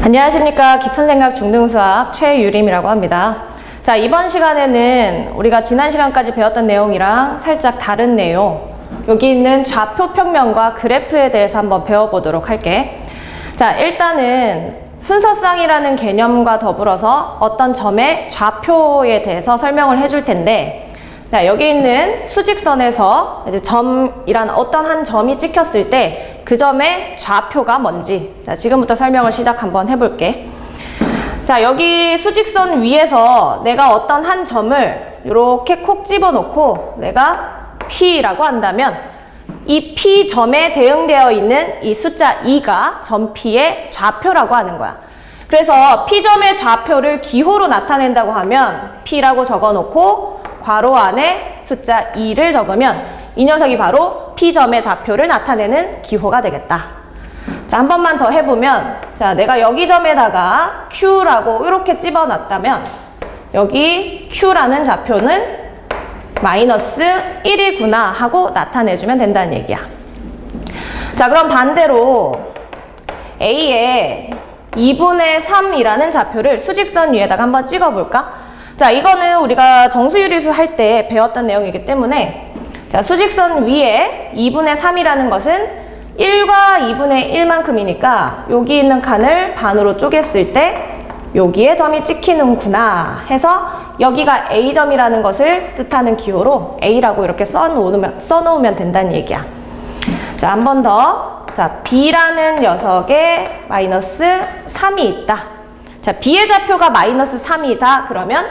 안녕하십니까. 깊은 생각 중등수학 최유림이라고 합니다. 자, 이번 시간에는 우리가 지난 시간까지 배웠던 내용이랑 살짝 다른 내용, 여기 있는 좌표 평면과 그래프에 대해서 한번 배워보도록 할게. 자, 일단은 순서쌍이라는 개념과 더불어서 어떤 점의 좌표에 대해서 설명을 해줄 텐데, 자, 여기 있는 수직선에서 이제 점이란 어떤 한 점이 찍혔을 때 그 점의 좌표가 뭔지, 자, 지금부터 설명을 시작 한번 해볼게. 자, 여기 수직선 위에서 내가 어떤 한 점을 이렇게 콕 집어놓고 내가 P라고 한다면 이 P점에 대응되어 있는 이 숫자 2가 점 P의 좌표라고 하는 거야. 그래서 P점의 좌표를 기호로 나타낸다고 하면 P라고 적어놓고 괄호 안에 숫자 2를 적으면 이 녀석이 바로 P점의 좌표를 나타내는 기호가 되겠다. 자, 한 번만 더 해보면, 자, 내가 여기 점에다가 Q라고 이렇게 집어놨다면 여기 Q라는 좌표는 마이너스 1이구나 하고 나타내주면 된다는 얘기야. 자, 그럼 반대로 A에 2분의 3이라는 좌표를 수직선 위에다가 한번 찍어볼까? 자, 이거는 우리가 정수유리수 할 때 배웠던 내용이기 때문에, 자, 수직선 위에 2분의 3이라는 것은 1과 2분의 1만큼이니까 여기 있는 칸을 반으로 쪼갰을 때 여기에 점이 찍히는구나 해서 여기가 A점이라는 것을 뜻하는 기호로 A라고 이렇게 써놓으면 된다는 얘기야. 자, 한 번 더. 자, B라는 녀석에 마이너스 3이 있다. 자, B의 좌표가 마이너스 3이다. 그러면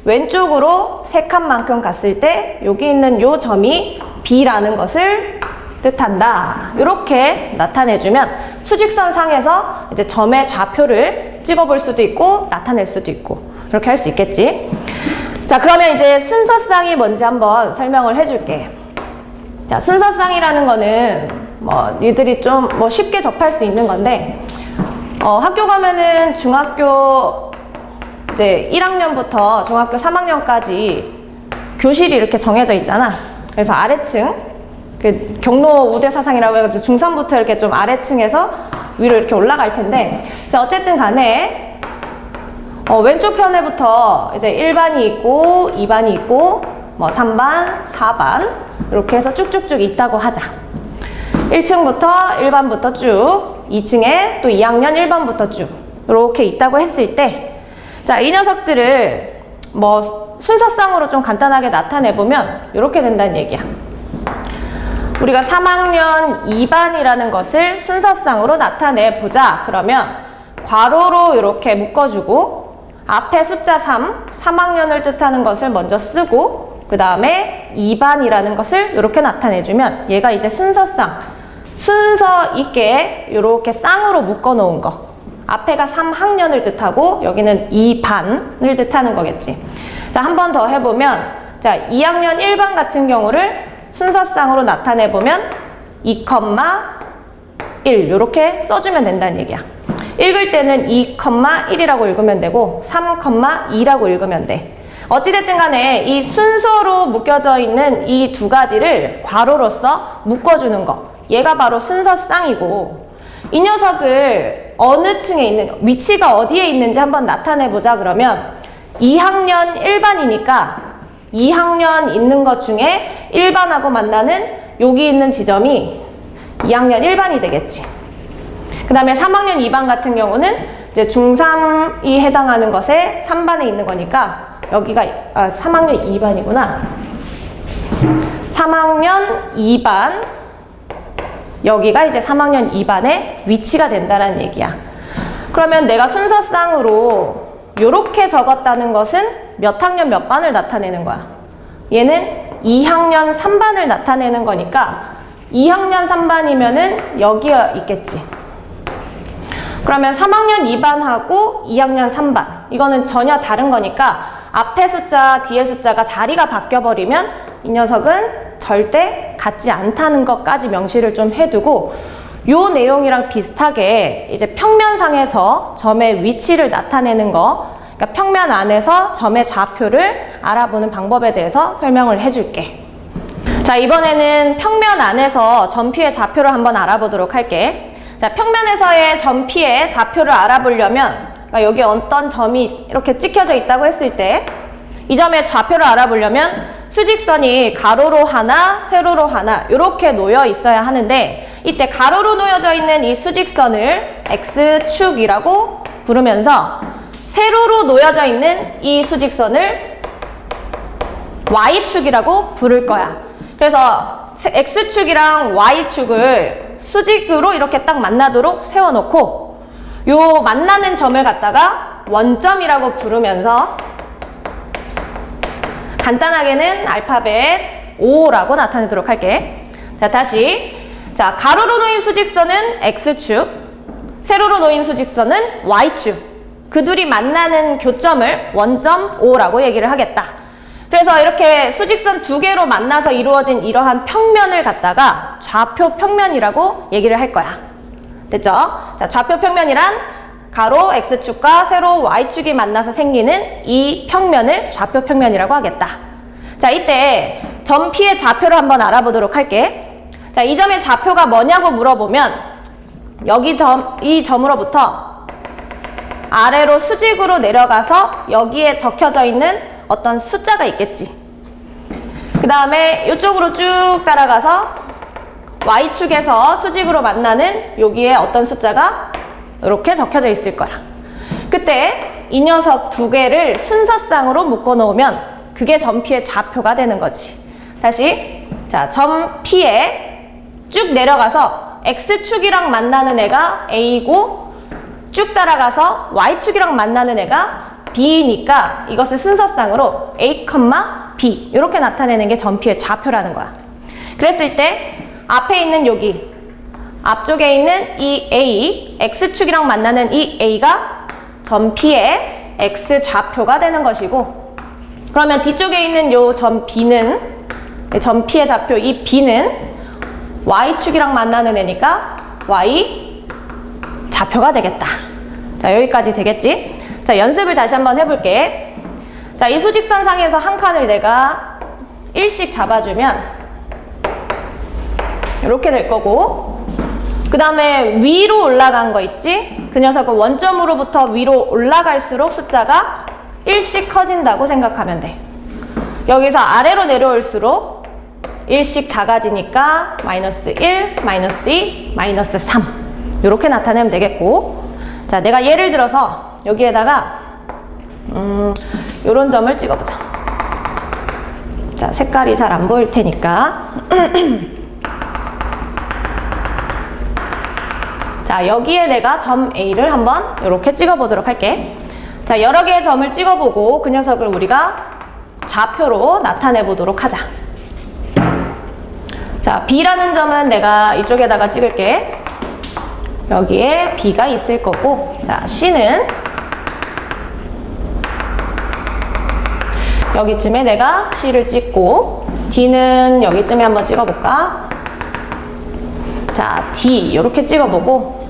왼쪽으로 3칸만큼 갔을 때 여기 있는 요 점이 B라는 것을 뜻한다. 이렇게 나타내주면 수직선 상에서 이제 점의 좌표를 찍어볼 수도 있고 나타낼 수도 있고 이렇게 할 수 있겠지. 자, 그러면 이제 순서쌍이 뭔지 한번 설명을 해줄게. 자, 순서쌍이라는 거는 뭐 니들이 좀 뭐 쉽게 접할 수 있는 건데, 학교 가면은 중학교 이제 1학년부터 중학교 3학년까지 교실이 이렇게 정해져 있잖아. 그래서 아래층, 경로 우대사상이라고 해가지고 중3부터 이렇게 좀 아래층에서 위로 이렇게 올라갈 텐데, 자, 어쨌든 간에 왼쪽 편에부터 이제 1반이 있고 2반이 있고 뭐 3반, 4반 이렇게 해서 쭉쭉쭉 있다고 하자. 1층부터 1반부터 쭉, 2층에 또 2학년 1반부터 쭉 이렇게 있다고 했을 때, 자, 이 녀석들을 뭐 순서쌍으로 좀 간단하게 나타내보면 이렇게 된다는 얘기야. 우리가 3학년 2반이라는 것을 순서쌍으로 나타내보자. 그러면 괄호로 이렇게 묶어주고 앞에 숫자 3학년을 뜻하는 것을 먼저 쓰고 그 다음에 2반이라는 것을 이렇게 나타내주면 얘가 이제 순서쌍, 순서 있게 이렇게 쌍으로 묶어놓은 거. 앞에가 3학년을 뜻하고 여기는 2반을 뜻하는 거겠지. 자, 한 번 더 해보면, 자, 2학년 1반 같은 경우를 순서쌍으로 나타내보면 2,1 이렇게 써주면 된다는 얘기야. 읽을 때는 2,1이라고 읽으면 되고 3,2라고 읽으면 돼. 어찌됐든 간에 이 순서로 묶여져 있는 이 두 가지를 괄호로서 묶어주는 거, 얘가 바로 순서쌍이고, 이 녀석을 어느 층에 있는, 위치가 어디에 있는지 한번 나타내보자. 그러면 2학년 1반이니까 2학년 있는 것 중에 1반하고 만나는 여기 있는 지점이 2학년 1반이 되겠지. 그 다음에 3학년 2반 같은 경우는 이제 중3이 해당하는 것에 3반에 있는 거니까 여기가 3학년 2반이구나. 3학년 2반, 여기가 이제 3학년 2반의 위치가 된다는 얘기야. 그러면 내가 순서쌍으로 이렇게 적었다는 것은 몇 학년 몇 반을 나타내는 거야. 얘는 2학년 3반을 나타내는 거니까 2학년 3반이면은 여기가 있겠지. 그러면 3학년 2반하고 2학년 3반, 이거는 전혀 다른 거니까 앞에 숫자, 뒤에 숫자가 자리가 바뀌어버리면 이 녀석은 절대 같지 않다는 것까지 명시를 좀 해두고, 요 내용이랑 비슷하게 이제 평면상에서 점의 위치를 나타내는 거, 그러니까 평면 안에서 점의 좌표를 알아보는 방법에 대해서 설명을 해줄게. 자, 이번에는 평면 안에서 점 P의 좌표를 한번 알아보도록 할게. 자, 평면에서의 점 P의 좌표를 알아보려면, 그러니까 여기 어떤 점이 이렇게 찍혀져 있다고 했을 때, 이 점의 좌표를 알아보려면 수직선이 가로로 하나, 세로로 하나 이렇게 놓여 있어야 하는데, 이때 가로로 놓여져 있는 이 수직선을 X축이라고 부르면서 세로로 놓여져 있는 이 수직선을 Y축이라고 부를 거야. 그래서 X축이랑 Y축을 수직으로 이렇게 딱 만나도록 세워놓고 요 만나는 점을 갖다가 원점이라고 부르면서 간단하게는 알파벳 O라고 나타내도록 할게. 자, 다시. 자, 가로로 놓인 수직선은 X축, 세로로 놓인 수직선은 Y축. 그 둘이 만나는 교점을 원점 O라고 얘기를 하겠다. 그래서 이렇게 수직선 두 개로 만나서 이루어진 이러한 평면을 갖다가 좌표 평면이라고 얘기를 할 거야. 됐죠? 자, 좌표 평면이란 가로 X축과 세로 Y축이 만나서 생기는 이 평면을 좌표 평면이라고 하겠다. 자, 이때 점 P의 좌표를 한번 알아보도록 할게. 자, 이 점의 좌표가 뭐냐고 물어보면 여기 이 점으로부터 아래로 수직으로 내려가서 여기에 적혀져 있는 어떤 숫자가 있겠지. 그 다음에 이쪽으로 쭉 따라가서 Y축에서 수직으로 만나는 여기에 어떤 숫자가 이렇게 적혀져 있을 거야. 그때 이 녀석 두 개를 순서상으로 묶어 놓으면 그게 점 P의 좌표가 되는 거지. 다시. 자, 점 P에 쭉 내려가서 X축이랑 만나는 애가 A고 쭉 따라가서 Y축이랑 만나는 애가 B니까 이것을 순서상으로 A, B 이렇게 나타내는 게 점 P의 좌표라는 거야. 그랬을 때 앞에 있는 여기 앞쪽에 있는 이 A, X축이랑 만나는 이 A가 점 P의 X 좌표가 되는 것이고, 그러면 뒤쪽에 있는 요 점 B는, 점 P의 좌표 이 B는 Y축이랑 만나는 애니까 Y 좌표가 되겠다. 자, 여기까지 되겠지? 자, 연습을 다시 한번 해볼게. 자, 이 수직선상에서 한 칸을 내가 1씩 잡아주면 이렇게 될 거고, 그 다음에 위로 올라간 거 있지? 그 녀석은 원점으로부터 위로 올라갈수록 숫자가 1씩 커진다고 생각하면 돼. 여기서 아래로 내려올수록 1씩 작아지니까 마이너스 1, 마이너스 2, 마이너스 3 이렇게 나타내면 되겠고, 자, 내가 예를 들어서 여기에다가 요런 점을 찍어보자. 자, 색깔이 잘 안 보일 테니까 자, 여기에 내가 점 A를 한번 이렇게 찍어보도록 할게. 자, 여러 개의 점을 찍어보고 그 녀석을 우리가 좌표로 나타내 보도록 하자. 자, B라는 점은 내가 이쪽에다가 찍을게. 여기에 B가 있을 거고, 자, C는 여기쯤에 내가 C를 찍고, D는 여기쯤에 한번 찍어볼까? 자, D 이렇게 찍어보고,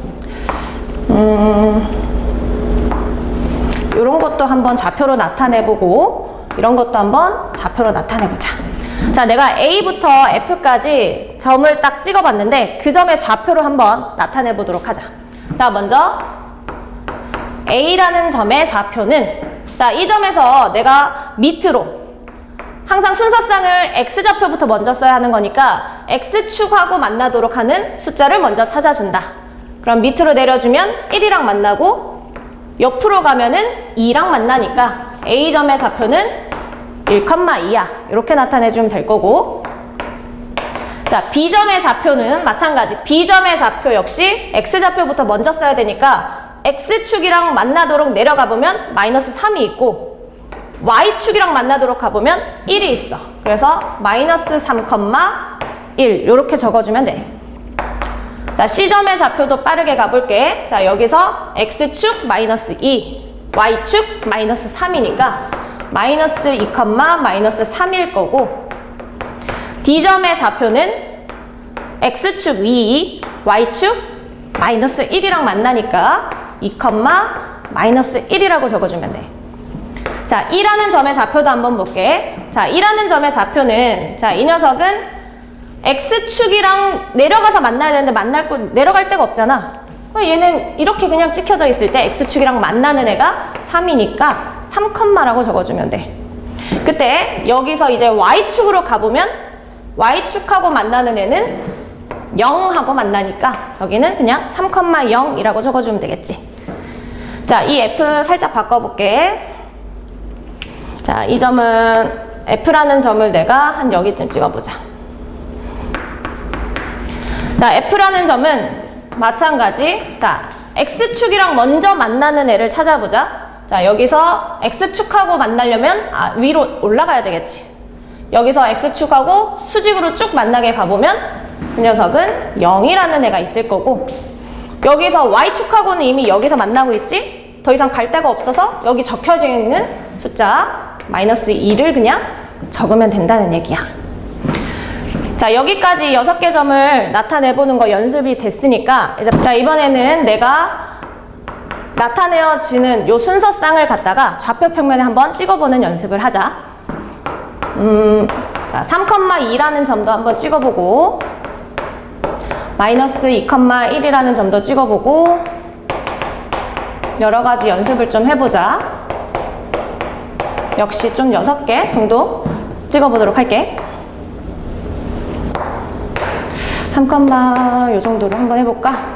이런 것도 한번 좌표로 나타내보고, 이런 것도 한번 좌표로 나타내보자. 자, 내가 A부터 F까지 점을 딱 찍어봤는데 그 점의 좌표를 한번 나타내 보도록 하자. 자, 먼저 A라는 점의 좌표는, 자, 이 점에서 내가 밑으로 항상 순서상을 X좌표부터 먼저 써야 하는 거니까 X축하고 만나도록 하는 숫자를 먼저 찾아준다. 그럼 밑으로 내려주면 1이랑 만나고 옆으로 가면은 2랑 만나니까 A점의 좌표는 1,2야. 이렇게 나타내주면 될 거고, 자, B점의 좌표는 마찬가지. B점의 좌표 역시 X좌표부터 먼저 써야 되니까 X축이랑 만나도록 내려가 보면 마이너스 3이 있고 Y축이랑 만나도록 가보면 1이 있어. 그래서 마이너스 3,1 이렇게 적어주면 돼. 자, C점의 좌표도 빠르게 가볼게. 자, 여기서 X축 마이너스 2, Y축 마이너스 3이니까 마이너스 2, 마이너스 3일 거고, D점의 좌표는 X축 2, Y축 마이너스 1이랑 만나니까 2, 마이너스 1이라고 적어주면 돼. 자, 2라는 점의 좌표도 한번 볼게. 자, 2라는 점의 좌표는, 자, 이 녀석은 X축이랑 내려가서 만나야 되는데 내려갈 데가 없잖아. 그럼 얘는 이렇게 그냥 찍혀져 있을 때 X축이랑 만나는 애가 3이니까 3컴마라고 적어주면 돼. 그때 여기서 이제 Y축으로 가보면 Y축하고 만나는 애는 0하고 만나니까 저기는 그냥 3,0이라고 적어주면 되겠지. 자, 이 F 살짝 바꿔볼게. 자, 이 점은 F라는 점을 내가 한 여기쯤 찍어보자. 자, F라는 점은 마찬가지. 자, X축이랑 먼저 만나는 애를 찾아보자. 자, 여기서 X축하고 만나려면 위로 올라가야 되겠지. 여기서 X축하고 수직으로 쭉 만나게 가보면 그 녀석은 0이라는 애가 있을 거고, 여기서 Y축하고는 이미 여기서 만나고 있지? 더 이상 갈 데가 없어서 여기 적혀져 있는 숫자 -2를 그냥 적으면 된다는 얘기야. 자, 여기까지 6개 점을 나타내보는 거 연습이 됐으니까 이제 자, 이번에는 내가 나타내어지는 요 순서쌍을 갖다가 좌표 평면에 한번 찍어보는 연습을 하자. 자, 3,2라는 점도 한번 찍어보고, -2,1이라는 점도 찍어보고, 여러 가지 연습을 좀 해보자. 역시 좀 6개 정도 찍어보도록 할게. 3, 요 정도로 한번 해볼까?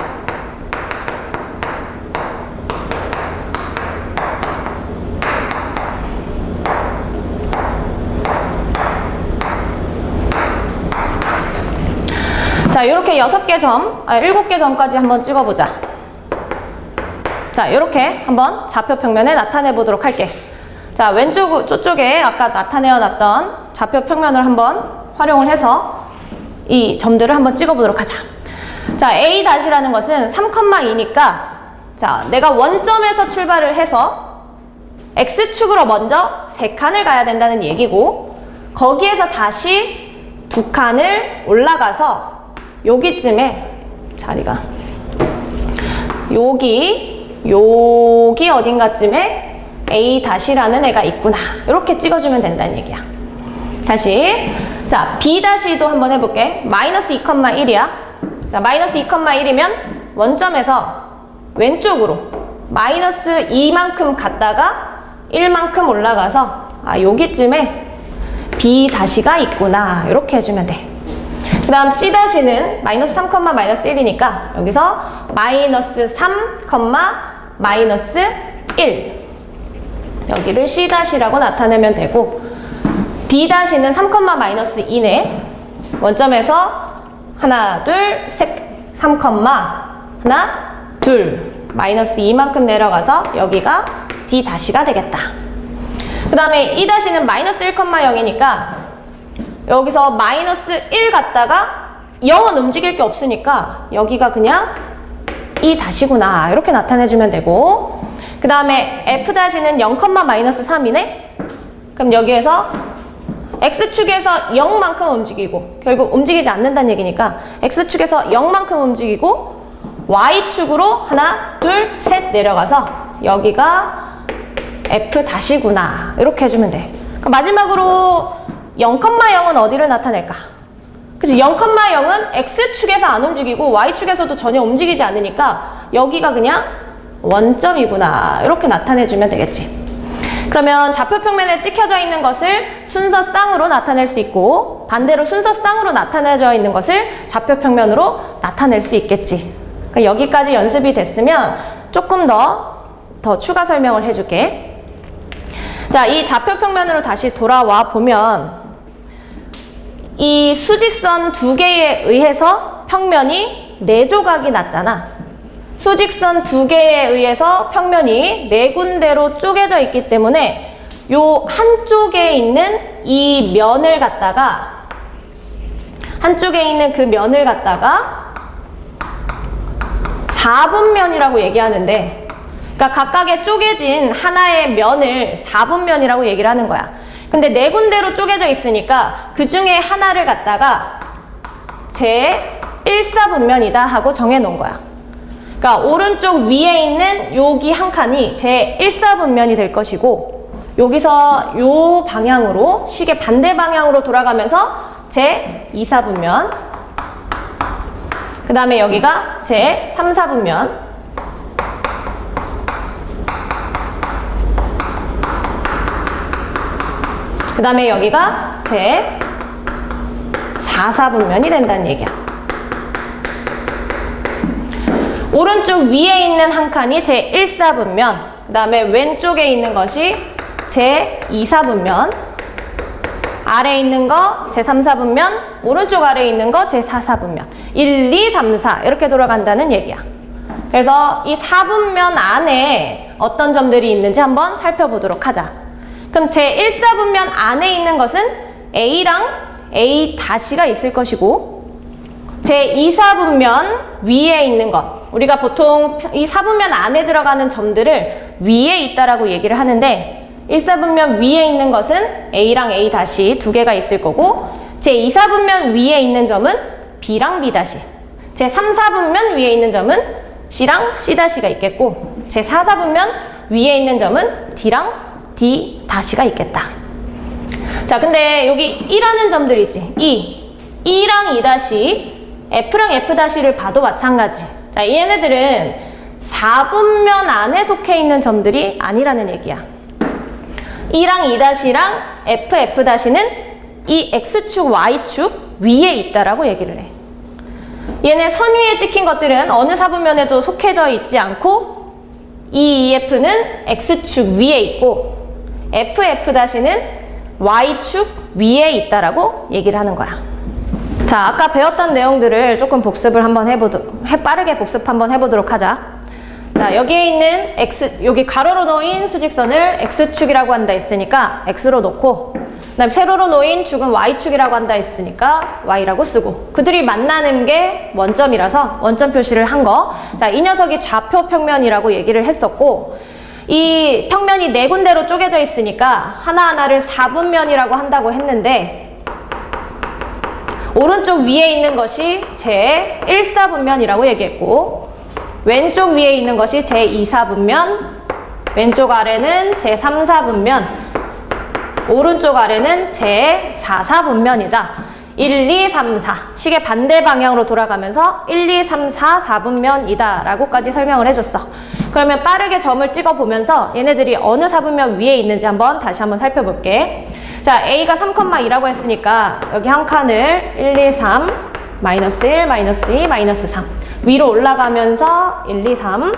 자, 이렇게 6개 점, 7개 점까지 한번 찍어보자. 자, 이렇게 한번 좌표 평면에 나타내 보도록 할게. 자, 저쪽에 아까 나타내어 놨던 좌표 평면을 한번 활용을 해서 이 점들을 한번 찍어보도록 하자. 자, A-라는 것은 3,2니까 자, 내가 원점에서 출발을 해서 X축으로 먼저 3칸을 가야 된다는 얘기고, 거기에서 다시 2칸을 올라가서 여기쯤에 자리가 여기 어딘가쯤에 A-라는 애가 있구나. 이렇게 찍어주면 된다는 얘기야. 다시 자, B-도 한번 해볼게. -2,1이야. 자, -2,1이면 원점에서 왼쪽으로 -2만큼 갔다가 1만큼 올라가서 여기쯤에 B-가 있구나. 이렇게 해주면 돼. 그 다음 C-는 -3, -1이니까 여기서 -3, -1 여기를 C-라고 나타내면 되고, D-는 3, -2네. 원점에서 하나, 둘, 셋, 3, 하나, 둘, -2만큼 내려가서 여기가 D-가 되겠다. 그 다음에 E-는 -1,0이니까 여기서 -1 갔다가 0은 움직일 게 없으니까 여기가 그냥 E-구나. 이렇게 나타내주면 되고, 그 다음에 F-는 0, -3이네? 그럼 여기에서 X축에서 0만큼 움직이고, 결국 움직이지 않는다는 얘기니까 X축에서 0만큼 움직이고 Y축으로 하나, 둘, 셋 내려가서 여기가 F-구나. 이렇게 해주면 돼. 그럼 마지막으로 0,0은 어디를 나타낼까? 그치, 0,0은 X축에서 안 움직이고 Y축에서도 전혀 움직이지 않으니까 여기가 그냥 원점이구나. 이렇게 나타내주면 되겠지. 그러면 좌표 평면에 찍혀져 있는 것을 순서쌍으로 나타낼 수 있고, 반대로 순서쌍으로 나타내져 있는 것을 좌표 평면으로 나타낼 수 있겠지. 그러니까 여기까지 연습이 됐으면 조금 더 추가 설명을 해줄게. 자, 이 좌표 평면으로 다시 돌아와 보면 이 수직선 2개에 의해서 평면이 4조각이 났잖아. 수직선 2개에 의해서 평면이 4군데로 쪼개져 있기 때문에 요 한쪽에 있는 이 면을 갖다가, 한쪽에 있는 그 면을 갖다가 4분면이라고 얘기하는데, 그러니까 각각의 쪼개진 하나의 면을 4분면이라고 얘기를 하는 거야. 근데 4군데로 쪼개져 있으니까 그 중에 하나를 갖다가 제 1사분면이다 하고 정해 놓은 거야. 그러니까 오른쪽 위에 있는 여기 한 칸이 제 1사분면이 될 것이고, 여기서 요 방향으로 시계 반대 방향으로 돌아가면서 제 2, 4분면, 그 다음에 여기가 제 3, 4분면, 그 다음에 여기가 제 4, 4분면이 된다는 얘기야. 오른쪽 위에 있는 한 칸이 제 1, 4분면, 그 다음에 왼쪽에 있는 것이 제 2, 4분면, 아래에 있는 거 제 3, 4분면, 오른쪽 아래에 있는 거 제 4, 4분면. 1, 2, 3, 4 이렇게 돌아간다는 얘기야. 그래서 이 4분면 안에 어떤 점들이 있는지 한번 살펴보도록 하자. 그럼 제 1, 4분면 안에 있는 것은 A랑 A-가 있을 것이고, 제 2, 4분면 위에 있는 것, 우리가 보통 이 4분면 안에 들어가는 점들을 위에 있다라고 얘기를 하는데, 1, 4분면 위에 있는 것은 A랑 A- 두 개가 있을 거고, 제 2, 4분면 위에 있는 점은 B랑 B-, 제 3, 4분면 위에 있는 점은 C랑 C-가 있겠고, 제 4, 4분면 위에 있는 점은 D랑 D-가 있겠다. 자, 근데 여기 1하는 점들 있지. E랑 E-, F랑 F-를 봐도 마찬가지. 자, 얘네들은 4분면 안에 속해 있는 점들이 아니라는 얘기야. E랑 E-랑 F-는 이 X축, Y축 위에 있다라고 얘기를 해. 얘네 선 위에 찍힌 것들은 어느 4분면에도 속해져 있지 않고 EF는 X축 위에 있고 FF-는 Y축 위에 있다라고 얘기를 하는 거야. 자, 아까 배웠던 내용들을 조금 복습을 한번 빠르게 복습 한번 해보도록 하자. 자, 여기에 있는 여기 가로로 놓인 수직선을 X축이라고 한다 했으니까 X로 놓고, 그 다음에 세로로 놓인 축은 Y축이라고 한다 했으니까 Y라고 쓰고, 그들이 만나는 게 원점이라서 원점 표시를 한 거. 자, 이 녀석이 좌표 평면이라고 얘기를 했었고, 이 평면이 네 군데로 쪼개져 있으니까 하나하나를 4분면이라고 한다고 했는데, 오른쪽 위에 있는 것이 제 1, 4분면이라고 얘기했고, 왼쪽 위에 있는 것이 제 2, 4분면, 왼쪽 아래는 제 3, 4분면, 오른쪽 아래는 제 4, 4분면이다. 1, 2, 3, 4. 시계 반대 방향으로 돌아가면서 1, 2, 3, 4, 4분면이다 라고까지 설명을 해줬어. 그러면 빠르게 점을 찍어보면서 얘네들이 어느 4분면 위에 있는지 다시 한번 살펴볼게. 자, A가 3,2라고 했으니까 여기 한 칸을 1, 2, 3, 마이너스 1, 마이너스 2, 마이너스 3. 위로 올라가면서 1, 2, 3,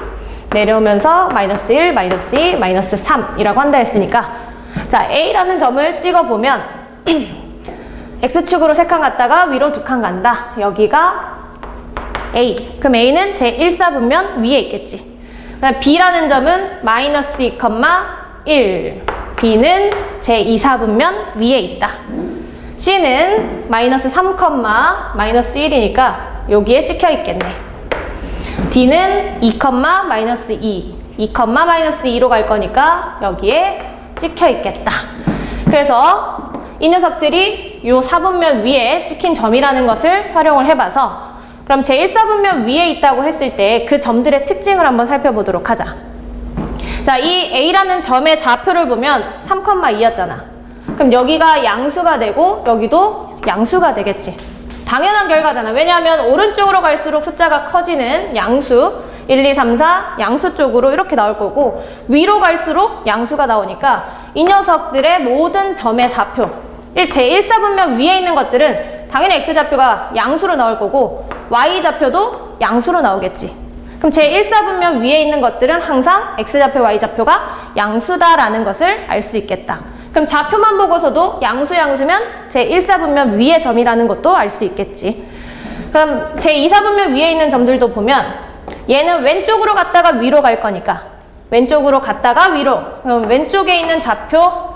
내려오면서 마이너스 1, 마이너스 2, 마이너스 3이라고 한다 했으니까, 자, A라는 점을 찍어보면 X축으로 3칸 갔다가 위로 2칸 간다. 여기가 A. 그럼 A는 제 1, 4분면 위에 있겠지. 그다음 B라는 점은 마이너스 2, 1. B는 제 2, 4분면 위에 있다. C는 마이너스 3, 마이너스 1이니까 여기에 찍혀 있겠네. D는 2, 마이너스 2, 마이너스 2로 갈 거니까 여기에 찍혀 있겠다. 그래서 이 녀석들이 요 4분면 위에 찍힌 점이라는 것을 활용을 해봐서, 그럼 제 1, 4분면 위에 있다고 했을 때 그 점들의 특징을 한번 살펴보도록 하자. 자, 이 A라는 점의 좌표를 보면 3,2였잖아. 그럼 여기가 양수가 되고 여기도 양수가 되겠지. 당연한 결과잖아. 왜냐하면 오른쪽으로 갈수록 숫자가 커지는 양수 1, 2, 3, 4 양수 쪽으로 이렇게 나올 거고, 위로 갈수록 양수가 나오니까 이 녀석들의 모든 점의 좌표, 제 1, 4분면 위에 있는 것들은 당연히 X좌표가 양수로 나올 거고 Y좌표도 양수로 나오겠지. 그럼 제 1, 4분면 위에 있는 것들은 항상 X좌표, Y좌표가 양수다라는 것을 알 수 있겠다. 그럼 좌표만 보고서도 양수면 제 1, 4분면 위의 점이라는 것도 알 수 있겠지. 그럼 제 2, 4분면 위에 있는 점들도 보면 얘는 왼쪽으로 갔다가 위로 갈 거니까 왼쪽으로 갔다가 위로, 그럼 왼쪽에 있는 좌표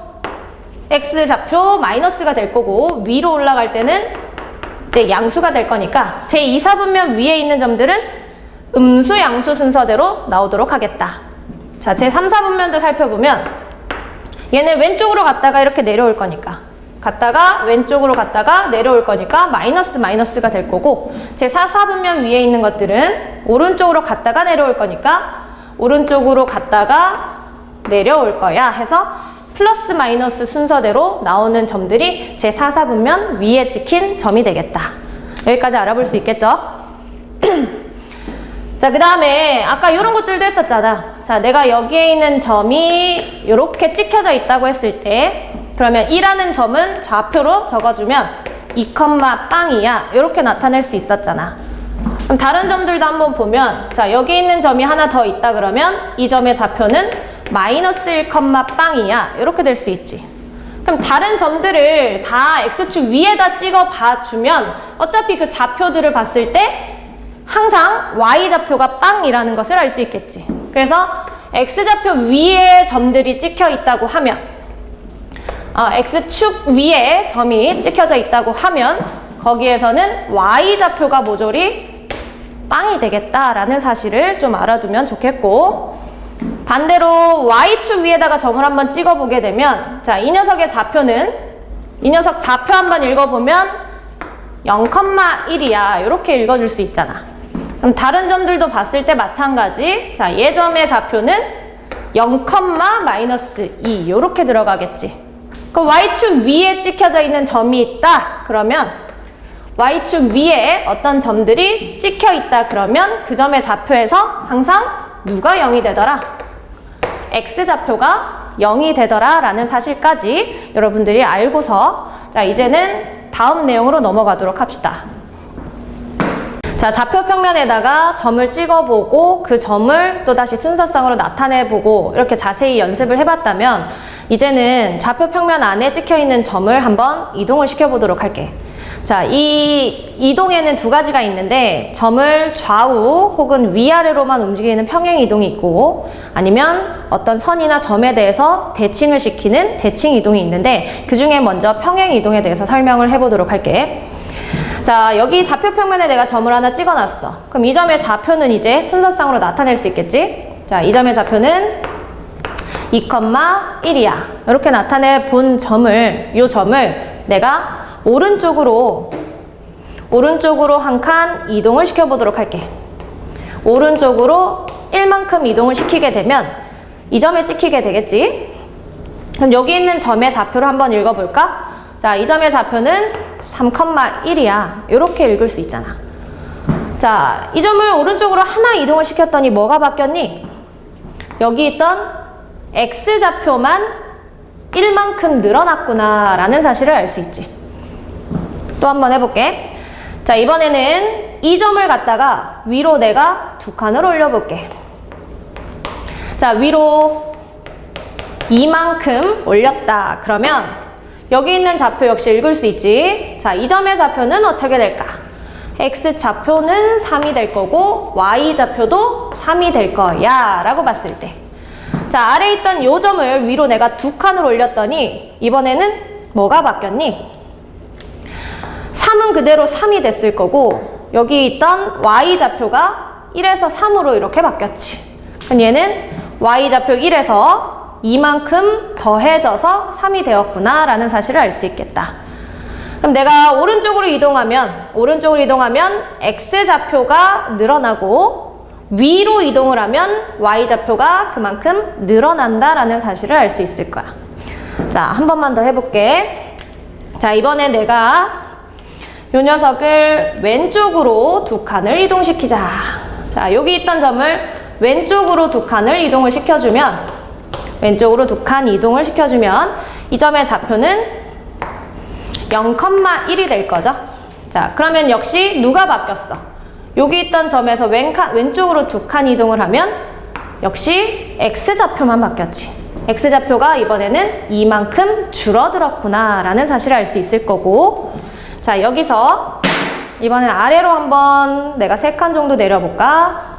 X좌표 마이너스가 될 거고, 위로 올라갈 때는 이제 양수가 될 거니까 제 2, 4분면 위에 있는 점들은 음수, 양수 순서대로 나오도록 하겠다. 자, 제 3, 4분면도 살펴보면 얘는 왼쪽으로 갔다가 이렇게 내려올 거니까, 갔다가 왼쪽으로 갔다가 내려올 거니까 마이너스가 될 거고, 제 4, 4분면 위에 있는 것들은 오른쪽으로 갔다가 내려올 거니까 오른쪽으로 갔다가 내려올 거야 해서 플러스 마이너스 순서대로 나오는 점들이 제 4사분면 위에 찍힌 점이 되겠다. 여기까지 알아볼 수 있겠죠? 자, 그 다음에 아까 이런 것들도 했었잖아. 자, 내가 여기에 있는 점이 이렇게 찍혀져 있다고 했을 때 그러면 2라는 점은 좌표로 적어주면 2, 빵이야. 이렇게 나타낼 수 있었잖아. 그럼 다른 점들도 한번 보면 자, 여기 있는 점이 하나 더 있다 그러면 이 점의 좌표는 마이너스 1, 빵이야. 이렇게 될 수 있지. 그럼 다른 점들을 다 X축 위에다 찍어 봐주면 어차피 그 좌표들을 봤을 때 항상 Y좌표가 빵이라는 것을 알 수 있겠지. 그래서 X좌표 위에 점들이 찍혀 있다고 하면 X축 위에 점이 찍혀져 있다고 하면 거기에서는 Y좌표가 모조리 빵이 되겠다라는 사실을 좀 알아두면 좋겠고 반대로 Y축 위에다가 점을 한번 찍어보게 되면 자, 이 녀석의 좌표는 이 녀석 좌표 한번 읽어보면 0,1이야. 이렇게 읽어줄 수 있잖아. 그럼 다른 점들도 봤을 때 마찬가지. 자, 얘 점의 좌표는 0,-2 이렇게 들어가겠지. 그 Y축 위에 찍혀져 있는 점이 있다. 그러면 Y축 위에 어떤 점들이 찍혀 있다. 그러면 그 점의 좌표에서 항상 누가 0이 되더라? X좌표가 0이 되더라 라는 사실까지 여러분들이 알고서 자, 이제는 다음 내용으로 넘어가도록 합시다. 자, 좌표 평면에다가 점을 찍어보고 그 점을 또다시 순서상으로 나타내보고 이렇게 자세히 연습을 해봤다면 이제는 좌표 평면 안에 찍혀있는 점을 한번 이동을 시켜보도록 할게. 자, 이 이동에는 두 가지가 있는데 점을 좌우 혹은 위아래로만 움직이는 평행 이동이 있고 아니면 어떤 선이나 점에 대해서 대칭을 시키는 대칭 이동이 있는데 그 중에 먼저 평행 이동에 대해서 설명을 해보도록 할게. 자, 여기 좌표 평면에 내가 점을 하나 찍어놨어. 그럼 이 점의 좌표는 이제 순서상으로 나타낼 수 있겠지? 자, 이 점의 좌표는 2, 1이야. 이렇게 나타내 본 점을, 이 점을 내가 오른쪽으로 한 칸 이동을 시켜보도록 할게. 오른쪽으로 1만큼 이동을 시키게 되면 이 점에 찍히게 되겠지? 그럼 여기 있는 점의 좌표를 한번 읽어볼까? 자, 이 점의 좌표는 3,1이야. 이렇게 읽을 수 있잖아. 자, 이 점을 오른쪽으로 하나 이동을 시켰더니 뭐가 바뀌었니? 여기 있던 X좌표만 1만큼 늘어났구나 라는 사실을 알 수 있지. 또 한번 해볼게. 자, 이번에는 이 점을 갖다가 위로 내가 두 칸을 올려볼게. 자, 위로 이만큼 올렸다. 그러면 여기 있는 좌표 역시 읽을 수 있지. 자, 이 점의 좌표는 어떻게 될까? X좌표는 3이 될 거고 Y좌표도 3이 될 거야 라고 봤을 때 자, 아래에 있던 이 점을 위로 내가 두 칸을 올렸더니 이번에는 뭐가 바뀌었니? 3은 그대로 3이 됐을 거고 여기 있던 Y좌표가 1에서 3으로 이렇게 바뀌었지. 그럼 얘는 Y좌표 1에서 이만큼 더해져서 3이 되었구나 라는 사실을 알 수 있겠다. 그럼 내가 오른쪽으로 이동하면 X좌표가 늘어나고 위로 이동을 하면 Y좌표가 그만큼 늘어난다 라는 사실을 알 수 있을 거야. 자, 한 번만 더 해볼게. 자, 이번에 내가 이 녀석을 왼쪽으로 두 칸을 이동시키자. 자, 여기 있던 점을 왼쪽으로 두 칸을 이동을 시켜주면 왼쪽으로 두 칸 이동을 시켜주면 이 점의 좌표는 0,1이 될 거죠. 자, 그러면 역시 누가 바뀌었어? 여기 있던 점에서 왼쪽으로 두 칸 이동을 하면 역시 X좌표만 바뀌었지. X좌표가 이번에는 이만큼 줄어들었구나 라는 사실을 알 수 있을 거고 자, 여기서 이번엔 아래로 한번 내가 3칸 정도 내려볼까?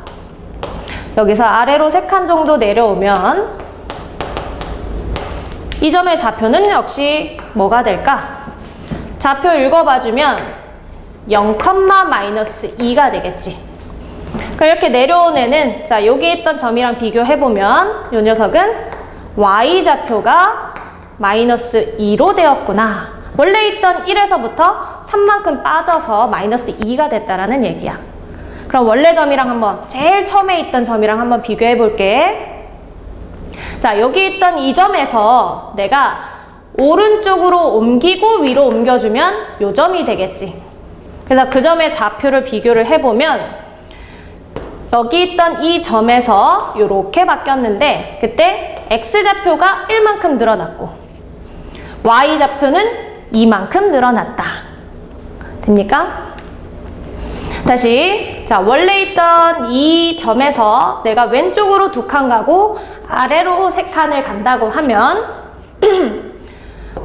여기서 아래로 3칸 정도 내려오면 이 점의 좌표는 역시 뭐가 될까? 좌표 읽어봐주면 0,-2가 되겠지. 그러니까 이렇게 내려온 애는 자, 여기 있던 점이랑 비교해보면 이 녀석은 Y좌표가 -2로 되었구나. 원래 있던 1에서부터 3만큼 빠져서 -2가 됐다라는 얘기야. 그럼 원래 점이랑 한번 제일 처음에 있던 점이랑 한번 비교해 볼게. 자, 여기 있던 이 점에서 내가 오른쪽으로 옮기고 위로 옮겨주면 요 점이 되겠지. 그래서 그 점의 좌표를 비교를 해보면 여기 있던 이 점에서 이렇게 바뀌었는데 그때 X좌표가 1만큼 늘어났고 Y좌표는 2만큼 늘어났다. 됩니까? 다시 자, 원래 있던 이 점에서 내가 왼쪽으로 2칸 가고 아래로 3칸을 간다고 하면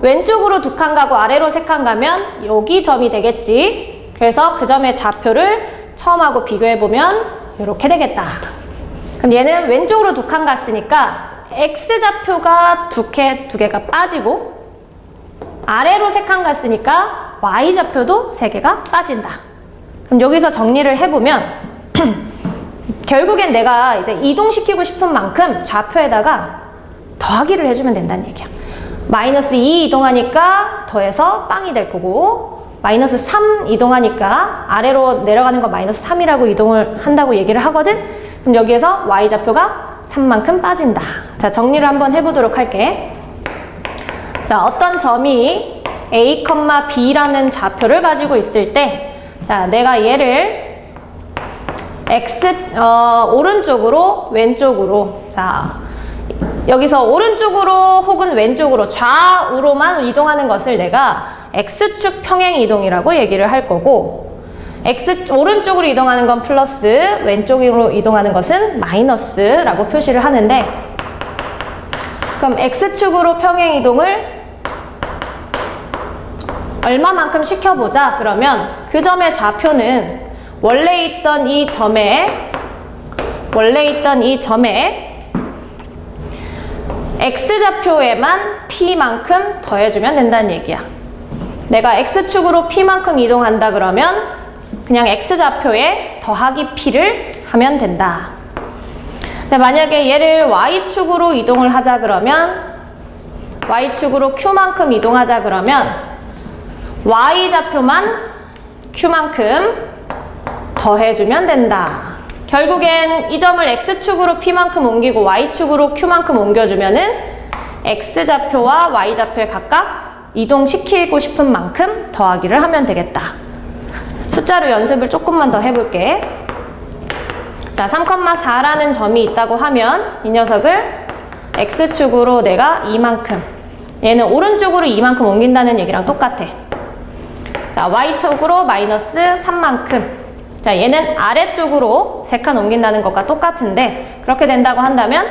왼쪽으로 2칸 가고 아래로 3칸 가면 여기 점이 되겠지. 그래서 그 점의 좌표를 처음하고 비교해보면 이렇게 되겠다. 그럼 얘는 왼쪽으로 2칸 갔으니까 X좌표가 두 개가 빠지고 아래로 3칸 갔으니까 Y좌표도 3개가 빠진다. 그럼 여기서 정리를 해보면 결국엔 내가 이제 이동시키고 싶은 만큼 좌표에다가 더하기를 해주면 된다는 얘기야. 마이너스 2 이동하니까 더해서 빵이 될 거고 마이너스 3 이동하니까 아래로 내려가는 거 마이너스 3이라고 이동을 한다고 얘기를 하거든. 그럼 여기에서 Y좌표가 3만큼 빠진다. 자, 정리를 한번 해보도록 할게. 자, 어떤 점이 A, B라는 좌표를 가지고 있을 때 자, 내가 얘를 오른쪽으로 왼쪽으로 자, 여기서 오른쪽으로 혹은 왼쪽으로 좌우로만 이동하는 것을 내가 X축 평행 이동이라고 얘기를 할 거고 오른쪽으로 이동하는 건 플러스 왼쪽으로 이동하는 것은 마이너스라고 표시를 하는데 그럼 X축으로 평행 이동을 얼마만큼 시켜보자. 그러면 그 점의 좌표는 원래 있던 이 점에 X좌표에만 P만큼 더해주면 된다는 얘기야. 내가 X축으로 P만큼 이동한다 그러면 그냥 X좌표에 더하기 P를 하면 된다. 근데 만약에 얘를 Y축으로 이동을 하자 그러면 Y축으로 Q만큼 이동하자 그러면 Y좌표만 Q만큼 더해주면 된다. 결국엔 이 점을 X축으로 P만큼 옮기고 Y축으로 Q만큼 옮겨주면은 X좌표와 Y좌표에 각각 이동시키고 싶은 만큼 더하기를 하면 되겠다. 숫자로 연습을 조금만 더 해볼게. 자, 3,4라는 점이 있다고 하면 이 녀석을 X축으로 내가 2만큼 얘는 오른쪽으로 2만큼 옮긴다는 얘기랑 똑같아. 자, Y축으로 마이너스 3만큼 자, 얘는 아래쪽으로 3칸 옮긴다는 것과 똑같은데 그렇게 된다고 한다면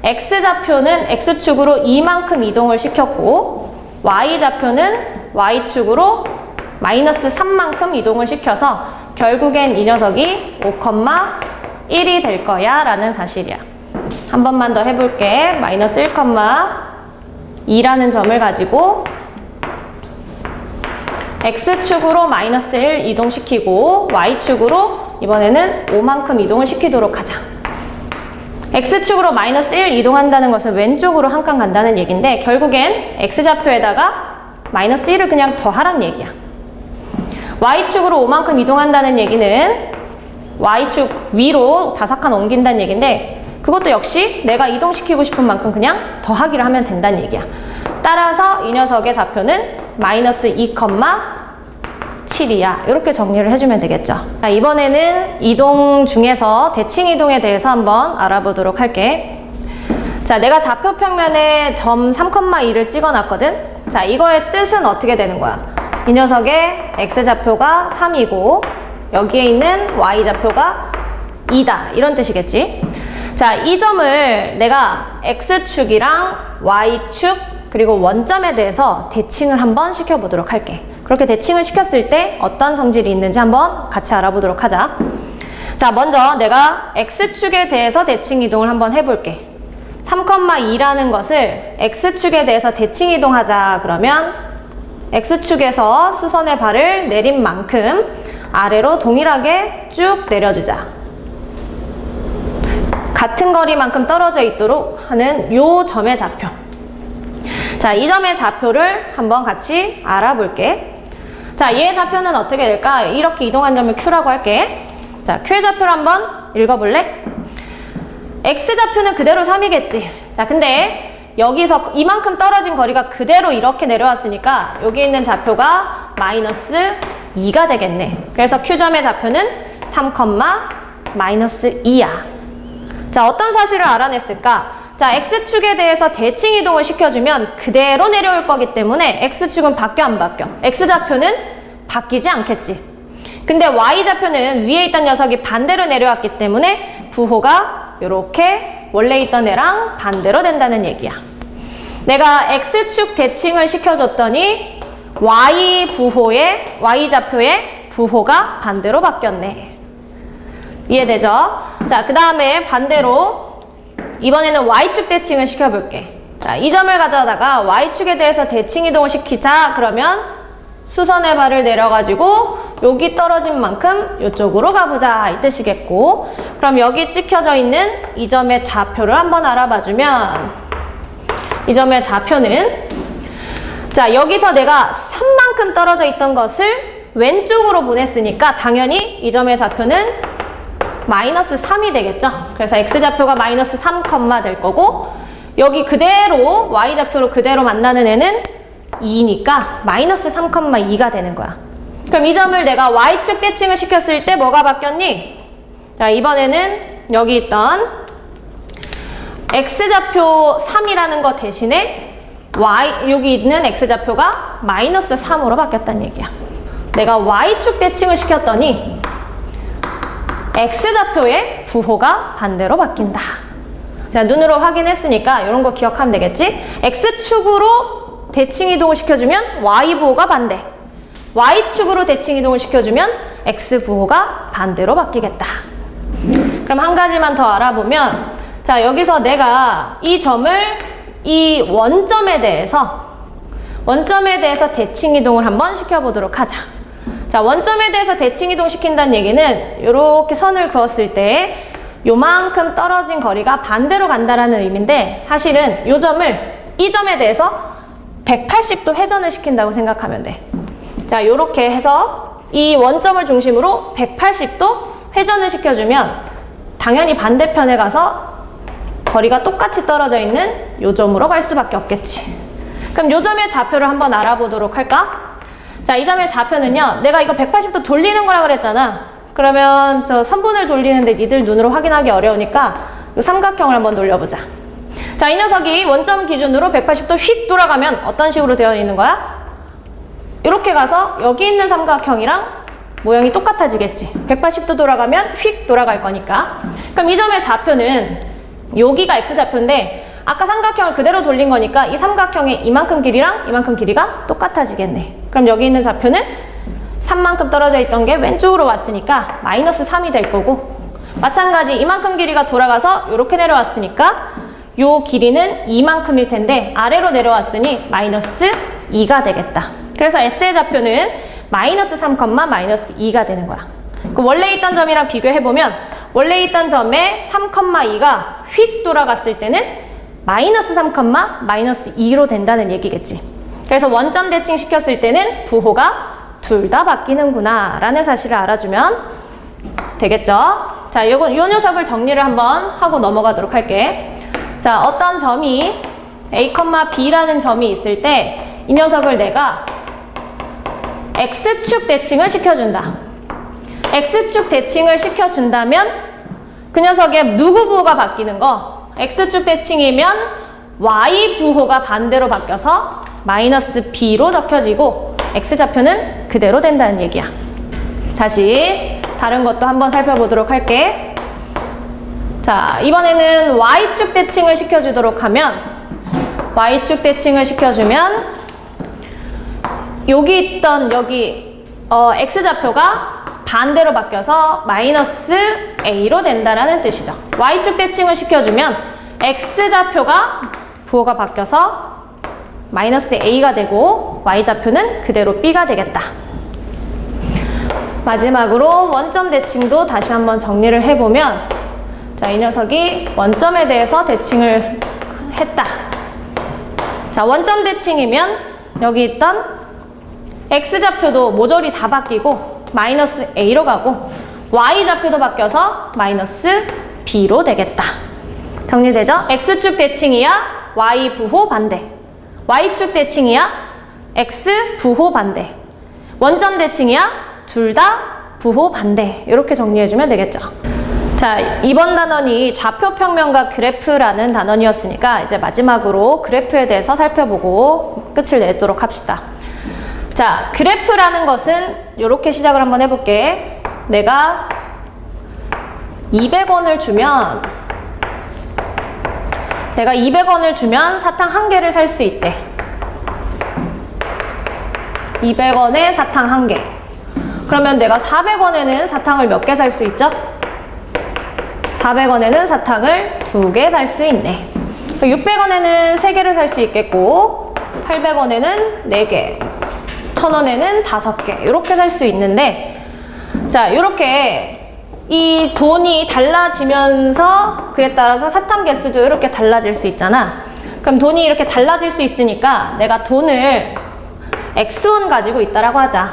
X좌표는 X축으로 2만큼 이동을 시켰고 Y좌표는 Y축으로 마이너스 3만큼 이동을 시켜서 결국엔 이 녀석이 5,1이 될 거야 라는 사실이야. 한 번만 더 해볼게. 마이너스 1,2라는 점을 가지고 X축으로 마이너스 1 이동시키고 Y축으로 이번에는 5만큼 이동을 시키도록 하자. X축으로 마이너스 1 이동한다는 것은 왼쪽으로 한 칸 간다는 얘기인데 결국엔 X좌표에다가 마이너스 1을 그냥 더하란 얘기야. Y축으로 5만큼 이동한다는 얘기는 Y축 위로 5칸 옮긴다는 얘기인데 그것도 역시 내가 이동시키고 싶은 만큼 그냥 더하기를 하면 된다는 얘기야. 따라서 이 녀석의 좌표는 마이너스 2,7이야. 이렇게 정리를 해주면 되겠죠. 자, 이번에는 이동 중에서 대칭 이동에 대해서 한번 알아보도록 할게. 자, 내가 좌표 평면에 점 3,2를 찍어놨거든. 자, 이거의 뜻은 어떻게 되는 거야? 이 녀석의 X좌표가 3이고 여기에 있는 Y좌표가 2다. 이런 뜻이겠지. 자, 이 점을 내가 X축이랑 Y축 그리고 원점에 대해서 대칭을 한번 시켜보도록 할게. 그렇게 대칭을 시켰을 때 어떤 성질이 있는지 한번 같이 알아보도록 하자. 자, 먼저 내가 X축에 대해서 대칭 이동을 한번 해볼게. 3,2라는 것을 X축에 대해서 대칭 이동하자 그러면 X축에서 수선의 발을 내린 만큼 아래로 동일하게 쭉 내려주자. 같은 거리만큼 떨어져 있도록 하는 요 점의 좌표. 자, 이 점의 좌표를 한번 같이 알아볼게. 자, 얘의 좌표는 어떻게 될까? 이렇게 이동한 점을 Q라고 할게. 자, Q의 좌표를 한번 읽어볼래? X좌표는 그대로 3이겠지. 자, 근데 여기서 이만큼 떨어진 거리가 그대로 이렇게 내려왔으니까 여기 있는 좌표가 마이너스 2가 되겠네. 그래서 Q점의 좌표는 3, 마이너스 2야. 자, 어떤 사실을 알아냈을까? 자, X축에 대해서 대칭 이동을 시켜주면 그대로 내려올 거기 때문에 X축은 바뀌어 안 바뀌어? X좌표는 바뀌지 않겠지. 근데 Y좌표는 위에 있던 녀석이 반대로 내려왔기 때문에 부호가 이렇게 원래 있던 애랑 반대로 된다는 얘기야. 내가 X축 대칭을 시켜줬더니 Y좌표의 부호가 반대로 바뀌었네. 이해되죠? 자, 그 다음에 반대로 이번에는 Y축 대칭을 시켜볼게. 자, 이 점을 가져다가 Y축에 대해서 대칭 이동을 시키자. 그러면 수선의 발을 내려가지고 여기 떨어진 만큼 이쪽으로 가보자 이 뜻이겠고, 그럼 여기 찍혀져 있는 이 점의 좌표를 한번 알아봐주면 이 점의 좌표는, 자, 여기서 내가 3만큼 떨어져 있던 것을 왼쪽으로 보냈으니까 당연히 이 점의 좌표는 마이너스 3이 되겠죠. 그래서 X좌표가 마이너스 3, 될 거고, 여기 그대로 Y좌표로 그대로 만나는 애는 2니까 마이너스 3, 2가 되는 거야. 그럼 이 점을 내가 Y축 대칭을 시켰을 때 뭐가 바뀌었니? 자, 이번에는 여기 있던 X좌표 3이라는 거 대신에 여기 있는 X좌표가 마이너스 3으로 바뀌었다는 얘기야. 내가 Y축 대칭을 시켰더니 X좌표의 부호가 반대로 바뀐다. 자, 눈으로 확인했으니까 이런 거 기억하면 되겠지? X축으로 대칭 이동을 시켜주면 Y 부호가 반대. Y축으로 대칭 이동을 시켜주면 X 부호가 반대로 바뀌겠다. 그럼 한 가지만 더 알아보면, 자, 여기서 내가 이 점을 이 원점에 대해서 대칭 이동을 한번 시켜보도록 하자. 자, 원점에 대해서 대칭 이동 시킨다는 얘기는 이렇게 선을 그었을 때 요만큼 떨어진 거리가 반대로 간다라는 의미인데, 사실은 이 점에 대해서 180도 회전을 시킨다고 생각하면 돼. 자, 요렇게 해서 이 원점을 중심으로 180도 회전을 시켜주면 당연히 반대편에 가서 거리가 똑같이 떨어져 있는 요 점으로 갈 수밖에 없겠지. 그럼 요 점의 좌표를 한번 알아보도록 할까? 자, 이 점의 좌표는요, 내가 이거 180도 돌리는 거라 그랬잖아. 그러면 저 선분을 돌리는데 니들 눈으로 확인하기 어려우니까 이 삼각형을 한번 돌려보자. 자, 이 녀석이 원점 기준으로 180도 휙 돌아가면 어떤 식으로 되어 있는 거야? 이렇게 가서 여기 있는 삼각형이랑 모양이 똑같아지겠지. 180도 돌아가면 휙 돌아갈 거니까. 그럼 이 점의 좌표는 여기가 X좌표인데 아까 삼각형을 그대로 돌린 거니까 이 삼각형의 이만큼 길이랑 이만큼 길이가 똑같아지겠네. 그럼 여기 있는 좌표는 3만큼 떨어져 있던 게 왼쪽으로 왔으니까 마이너스 3이 될 거고, 마찬가지 이만큼 길이가 돌아가서 이렇게 내려왔으니까 요 길이는 이만큼일 텐데 아래로 내려왔으니 마이너스 2가 되겠다. 그래서 S의 좌표는 마이너스 3, 마이너스 2가 되는 거야. 그 원래 있던 점이랑 비교해보면 원래 있던 점에 3, 2가 휙 돌아갔을 때는 마이너스 3, 마이너스 2로 된다는 얘기겠지. 그래서 원점 대칭 시켰을 때는 부호가 둘 다 바뀌는구나 라는 사실을 알아주면 되겠죠. 자, 요 녀석을 정리를 한번 하고 넘어가도록 할게. 자, 어떤 점이 A, B라는 점이 있을 때 이 녀석을 내가 X축 대칭을 시켜준다. X축 대칭을 시켜준다면 그 녀석의 누구 부호가 바뀌는 거? X축 대칭이면 Y 부호가 반대로 바뀌어서 마이너스 B로 적혀지고 X좌표는 그대로 된다는 얘기야. 다시 다른 것도 한번 살펴보도록 할게. 자, 이번에는 Y축 대칭을 시켜주도록 하면 Y축 대칭을 시켜주면 여기 있던 X좌표가 반대로 바뀌어서 마이너스 A로 된다라는 뜻이죠. Y축 대칭을 시켜주면 X좌표가 부호가 바뀌어서 마이너스 A가 되고 Y좌표는 그대로 B가 되겠다. 마지막으로 원점 대칭도 다시 한번 정리를 해보면, 자, 이 녀석이 원점에 대해서 대칭을 했다. 자, 원점 대칭이면 여기 있던 X좌표도 모조리 다 바뀌고 마이너스 A로 가고 Y좌표도 바뀌어서 마이너스 B로 되겠다. 정리되죠? X축 대칭이야 Y 부호 반대. Y축 대칭이야 X 부호 반대. 원점 대칭이야 둘 다 부호 반대. 이렇게 정리해주면 되겠죠. 자, 이번 단원이 좌표평면과 그래프라는 단원이었으니까 이제 마지막으로 그래프에 대해서 살펴보고 끝을 내도록 합시다. 자, 그래프라는 것은 이렇게 시작을 한번 해볼게. 내가 200원을 주면 사탕 1개를 살 수 있대. 200원에 사탕 1개. 그러면 내가 400원에는 사탕을 몇 개 살 수 있죠? 400원에는 사탕을 2개 살 수 있네. 600원에는 3개를 살 수 있겠고 800원에는 4개, 1000원에는 5개 이렇게 살 수 있는데, 자, 이렇게 이 돈이 달라지면서 그에 따라서 사탕 개수도 이렇게 달라질 수 있잖아. 그럼 돈이 이렇게 달라질 수 있으니까 내가 돈을 X1 가지고 있다라고 하자.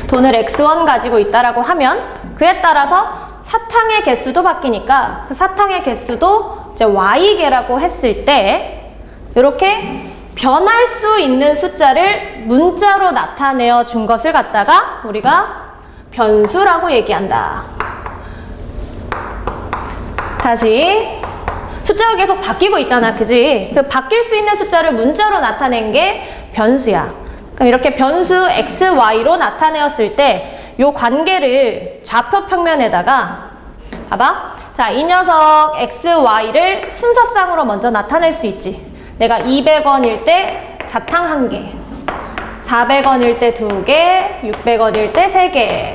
돈을 X1 가지고 있다라고 하면 그에 따라서 사탕의 개수도 바뀌니까 그 사탕의 개수도 이제 Y개라고 했을 때 이렇게 변할 수 있는 숫자를 문자로 나타내어 준 것을 갖다가 우리가 변수라고 얘기한다. 다시 숫자가 계속 바뀌고 있잖아, 그지? 그 바뀔 수 있는 숫자를 문자로 나타낸 게 변수야. 그럼 이렇게 변수 x, y로 나타내었을 때 이 관계를 좌표 평면에다가 봐봐. 자, 이 녀석 x, y를 순서상으로 먼저 나타낼 수 있지. 내가 200원일 때 사탕 1개, 400원일 때 2개, 600원일 때 3개,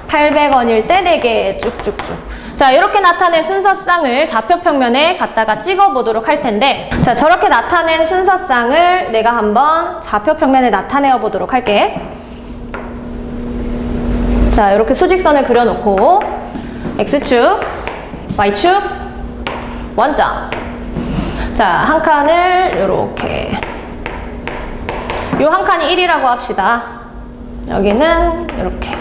800원일 때 4개, 쭉쭉쭉. 자, 이렇게 나타낸 순서상을 좌표 평면에 갖다가 찍어 보도록 할 텐데, 자, 저렇게 나타낸 순서상을 내가 한번 좌표 평면에 나타내어 보도록 할게. 자, 이렇게 수직선을 그려놓고 X축, Y축, 원점. 자, 한 칸을 이렇게, 요 한 칸이 1이라고 합시다. 여기는 이렇게.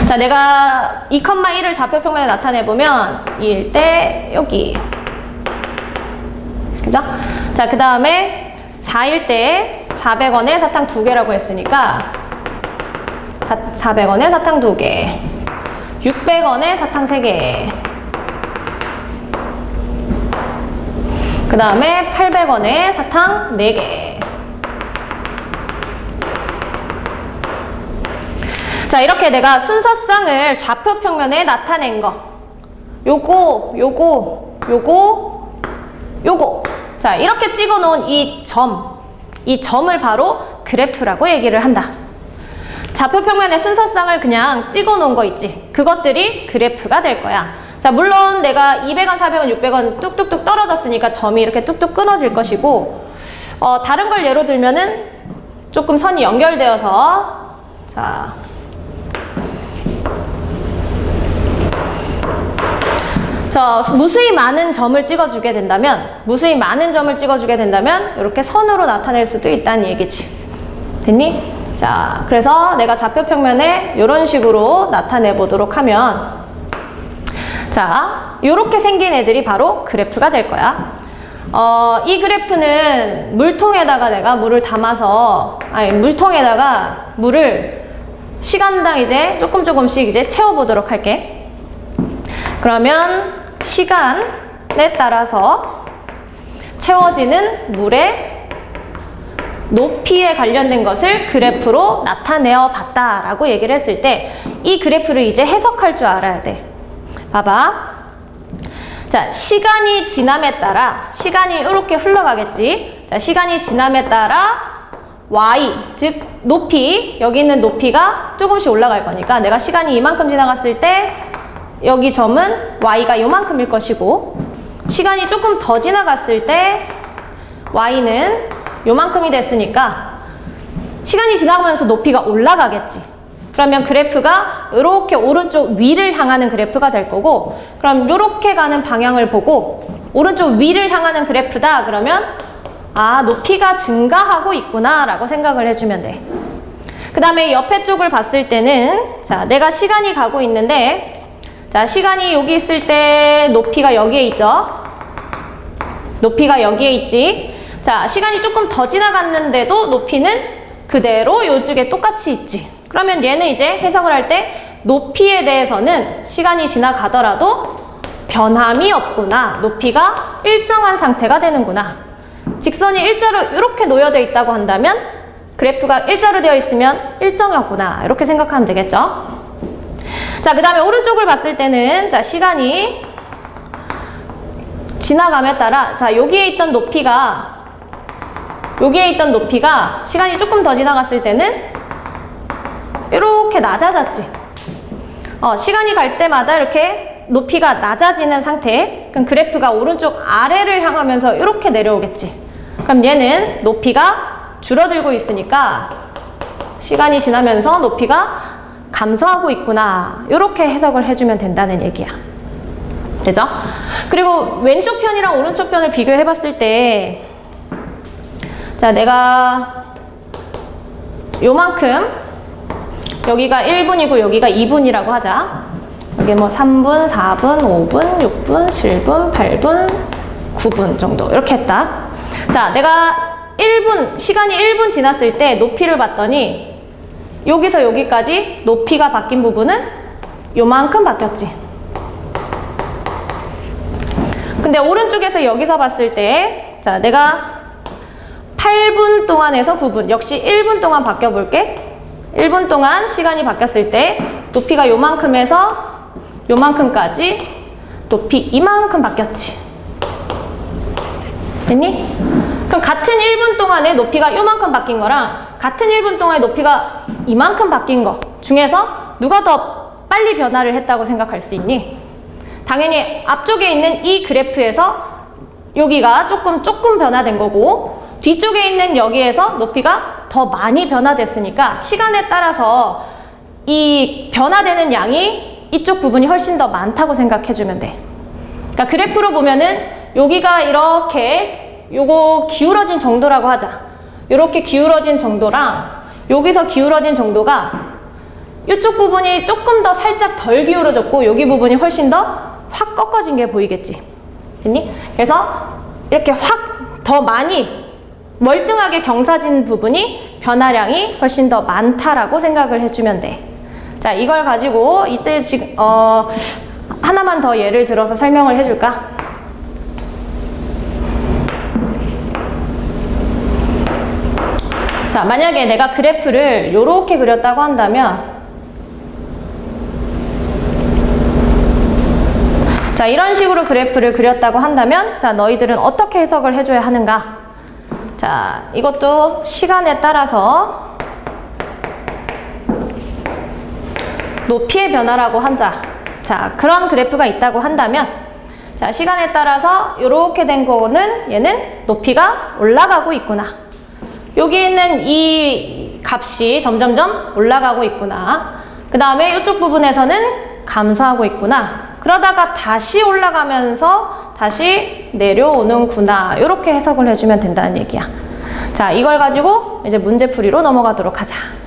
자, 내가 2,1을 좌표평면에 나타내보면 2일 때 여기. 그죠? 자, 그 다음에 4일 때 400원에 사탕 2개라고 했으니까 400원에 사탕 2개, 600원에 사탕 3개, 그 다음에 800원에 사탕 4개. 자, 이렇게 내가 순서상을 좌표 평면에 나타낸 거, 요거. 자, 이렇게 찍어 놓은 이 점을 바로 그래프라고 얘기를 한다. 좌표 평면에 순서상을 그냥 찍어 놓은 거 있지. 그것들이 그래프가 될 거야. 자, 물론 내가 200원, 400원, 600원 뚝뚝뚝 떨어졌으니까 점이 이렇게 뚝뚝 끊어질 것이고, 다른 걸 예로 들면은 조금 선이 연결되어서, 자, 무수히 많은 점을 찍어주게 된다면 이렇게 선으로 나타낼 수도 있다는 얘기지. 됐니? 자, 그래서 내가 좌표 평면에 이런 식으로 나타내 보도록 하면, 자, 이렇게 생긴 애들이 바로 그래프가 될 거야. 이 그래프는 물통에다가 내가 물을 담아서, 물통에다가 물을 시간당 이제 조금씩 이제 채워보도록 할게. 그러면 시간에 따라서 채워지는 물의 높이에 관련된 것을 그래프로 나타내어 봤다라고 얘기를 했을 때 이 그래프를 이제 해석할 줄 알아야 돼. 봐봐. 자, 시간이 지남에 따라 시간이 이렇게 흘러가겠지. 자, 시간이 지남에 따라 y, 즉 높이, 여기 있는 높이가 조금씩 올라갈 거니까 내가 시간이 이만큼 지나갔을 때 여기 점은 y가 요만큼일 것이고, 시간이 조금 더 지나갔을 때 y는 요만큼이 됐으니까 시간이 지나가면서 높이가 올라가겠지. 그러면 그래프가 이렇게 오른쪽 위를 향하는 그래프가 될 거고, 그럼 이렇게 가는 방향을 보고 오른쪽 위를 향하는 그래프다 그러면 높이가 증가하고 있구나 라고 생각을 해주면 돼. 그 다음에 옆에 쪽을 봤을 때는, 자, 내가 시간이 가고 있는데, 자, 시간이 여기 있을 때 높이가 여기에 있죠? 높이가 여기에 있지? 자, 시간이 조금 더 지나갔는데도 높이는 그대로 이쪽에 똑같이 있지. 그러면 얘는 이제 해석을 할 때 높이에 대해서는 시간이 지나가더라도 변함이 없구나. 높이가 일정한 상태가 되는구나. 직선이 일자로 이렇게 놓여져 있다고 한다면 그래프가 일자로 되어 있으면 일정이었구나. 이렇게 생각하면 되겠죠? 자, 그 다음에 오른쪽을 봤을 때는 자, 시간이 지나감에 따라 자, 여기에 있던 높이가 시간이 조금 더 지나갔을 때는 이렇게 낮아졌지. 시간이 갈 때마다 이렇게 높이가 낮아지는 상태. 그럼 그래프가 오른쪽 아래를 향하면서 이렇게 내려오겠지. 그럼 얘는 높이가 줄어들고 있으니까 시간이 지나면서 높이가 감소하고 있구나. 이렇게 해석을 해주면 된다는 얘기야. 되죠? 그리고 왼쪽 편이랑 오른쪽 편을 비교해 봤을 때 자, 내가 요만큼 여기가 1분이고 여기가 2분이라고 하자. 여기 뭐 3분, 4분, 5분, 6분, 7분, 8분, 9분 정도 이렇게 했다. 자, 내가 시간이 1분 지났을 때 높이를 봤더니 여기서 여기까지 높이가 바뀐 부분은 요만큼 바뀌었지. 근데 오른쪽에서 여기서 봤을 때 자, 내가 8분 동안에서 9분 역시 1분 동안 바뀌어 볼게. 1분 동안 시간이 바뀌었을 때 높이가 요만큼에서 요만큼까지 높이 이만큼 바뀌었지. 됐니? 그럼 같은 1분 동안에 높이가 요만큼 바뀐 거랑 같은 1분 동안에 높이가 이만큼 바뀐 거 중에서 누가 더 빨리 변화를 했다고 생각할 수 있니? 당연히 앞쪽에 있는 이 그래프에서 여기가 조금 변화된 거고 뒤쪽에 있는 여기에서 높이가 더 많이 변화됐으니까 시간에 따라서 이 변화되는 양이 이쪽 부분이 훨씬 더 많다고 생각해주면 돼. 그러니까 그래프로 보면은 여기가 이렇게 요거 기울어진 정도라고 하자. 이렇게 기울어진 정도랑 여기서 기울어진 정도가 이쪽 부분이 조금 더 살짝 덜 기울어졌고 여기 부분이 훨씬 더 확 꺾어진 게 보이겠지. 됐니? 그래서 이렇게 확 더 많이 멀뚱하게 경사진 부분이 변화량이 훨씬 더 많다라고 생각을 해주면 돼. 자, 이걸 가지고 이때 지금 하나만 더 예를 들어서 설명을 해줄까? 자, 만약에 내가 그래프를 이렇게 그렸다고 한다면 자, 이런 식으로 그래프를 그렸다고 한다면 자, 너희들은 어떻게 해석을 해줘야 하는가? 자, 이것도 시간에 따라서 높이의 변화라고 하자. 자, 그런 그래프가 있다고 한다면 자, 시간에 따라서 이렇게 된 거는 얘는 높이가 올라가고 있구나. 여기 있는 이 값이 점점점 올라가고 있구나. 그 다음에 이쪽 부분에서는 감소하고 있구나. 그러다가 다시 올라가면서 다시 내려오는구나. 이렇게 해석을 해주면 된다는 얘기야. 자, 이걸 가지고 이제 문제풀이로 넘어가도록 하자.